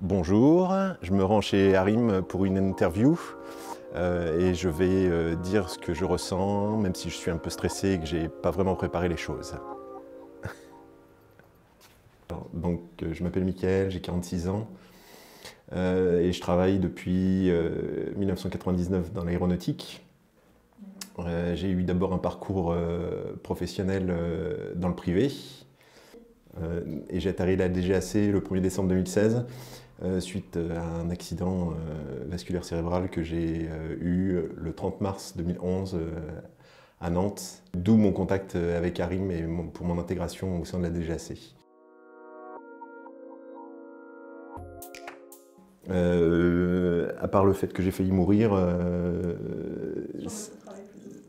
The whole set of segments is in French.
Bonjour, je me rends chez Harim pour une interview et je vais dire ce que je ressens, même si je suis un peu stressé et que je n'ai pas vraiment préparé les choses. Je m'appelle Mickaël, j'ai 46 ans et je travaille depuis 1999 dans l'aéronautique. J'ai eu d'abord un parcours professionnel dans le privé et j'ai atterri à la DGAC le 1er décembre 2016 suite à un accident vasculaire cérébral que j'ai eu le 30 mars 2011 à Nantes, d'où mon contact avec Harim et pour mon intégration au sein de la DGAC. À part le fait que j'ai failli mourir,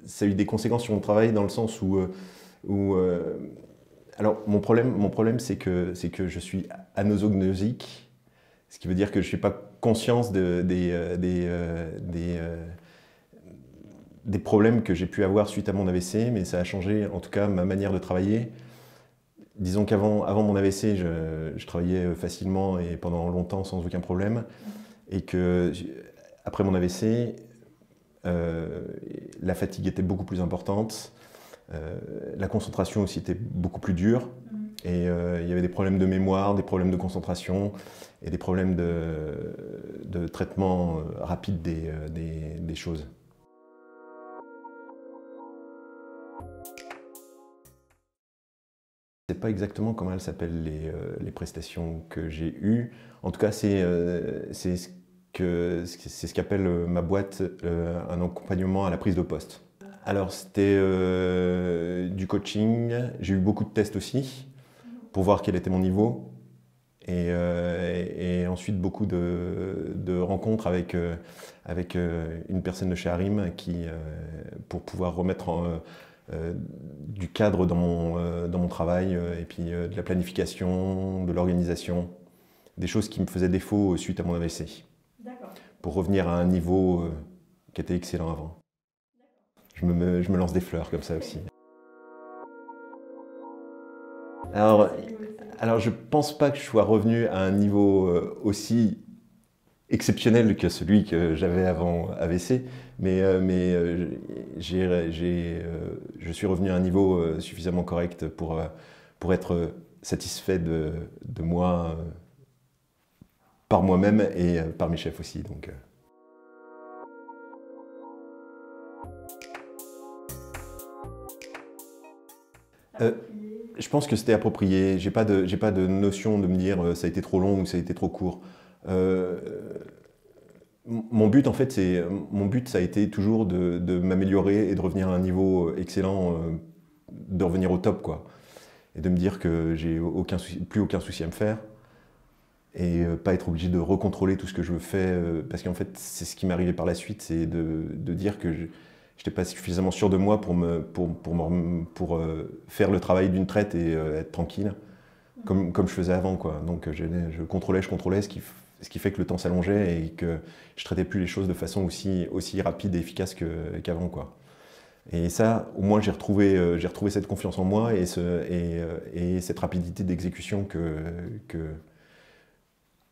ça a eu des conséquences sur mon travail dans le sens où alors mon problème c'est que je suis anosognosique, ce qui veut dire que je n'ai pas conscience des problèmes que j'ai pu avoir suite à mon AVC, mais ça a changé en tout cas ma manière de travailler. Disons qu'avant mon AVC, je travaillais facilement et pendant longtemps sans aucun problème, et que après mon AVC, la fatigue était beaucoup plus importante, la concentration aussi était beaucoup plus dure, et il y avait des problèmes de mémoire, des problèmes de concentration et des problèmes de traitement rapide des choses. Je ne sais pas exactement comment elles s'appellent les prestations que j'ai eues. En tout cas, c'est ce qu'appelle ma boîte un accompagnement à la prise de poste. Alors c'était du coaching, j'ai eu beaucoup de tests aussi pour voir quel était mon niveau et ensuite beaucoup de rencontres avec une personne de chez Harim pour pouvoir remettre du cadre dans mon travail et puis de la planification, de l'organisation, des choses qui me faisaient défaut suite à mon AVC, pour revenir à un niveau qui était excellent avant. Je me lance des fleurs comme ça aussi. Alors je pense pas que je sois revenu à un niveau aussi exceptionnel que celui que j'avais avant AVC, mais je suis revenu à un niveau suffisamment correct pour être satisfait de moi par moi-même et par mes chefs aussi. Donc, je pense que c'était approprié. J'ai pas de notion de me dire ça a été trop long ou ça a été trop court. Mon but, en fait, ça a été toujours de m'améliorer et de revenir à un niveau excellent, de revenir au top, quoi. Et de me dire que j'ai plus aucun souci à me faire et pas être obligé de recontrôler tout ce que je fais, parce qu'en fait, c'est ce qui m'est arrivé par la suite, c'est de dire que je n'étais pas suffisamment sûr de moi pour faire le travail d'une traite et être tranquille, comme je faisais avant, quoi. Donc je contrôlais, ce qui fait que le temps s'allongeait et que je traitais plus les choses de façon aussi rapide et efficace qu'avant, quoi. Et ça, au moins, j'ai retrouvé cette confiance en moi et cette rapidité d'exécution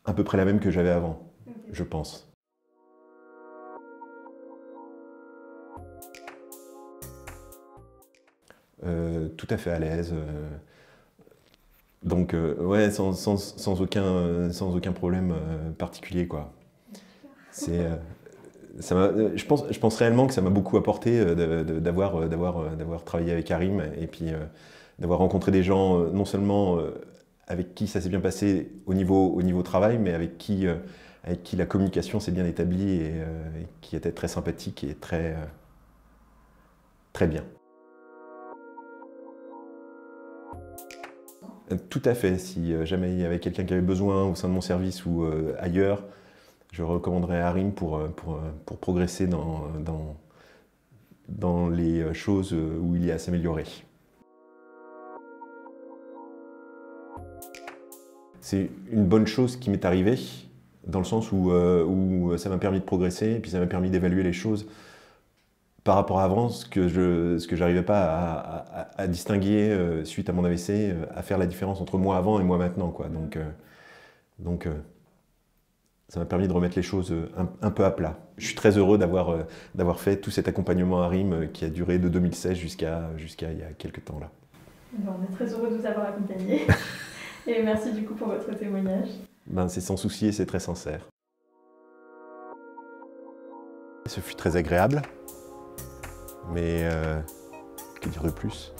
à peu près la même que j'avais avant, je pense. Tout à fait à l'aise. Donc, ouais, sans aucun problème particulier, quoi. Je pense réellement que ça m'a beaucoup apporté d'avoir travaillé avec Harim et puis d'avoir rencontré des gens non seulement avec qui ça s'est bien passé au niveau travail, mais avec qui la communication s'est bien établie et qui était très sympathique et très bien. Tout à fait. Si jamais il y avait quelqu'un qui avait besoin au sein de mon service ou ailleurs, je recommanderais Harim pour progresser dans les choses où il y a à s'améliorer. C'est une bonne chose qui m'est arrivée, dans le sens où ça m'a permis de progresser, et puis ça m'a permis d'évaluer les choses par rapport à avant, ce que je n'arrivais pas à distinguer suite à mon AVC, à faire la différence entre moi avant et moi maintenant, quoi. Donc Ça m'a permis de remettre les choses un peu à plat. Je suis très heureux d'avoir fait tout cet accompagnement à RIM qui a duré de 2016 jusqu'à il y a quelques temps là. On est très heureux de vous avoir accompagné. Et merci du coup pour votre témoignage. Ben, c'est sans souci et c'est très sincère. Ce fut très agréable, mais que dire de plus ?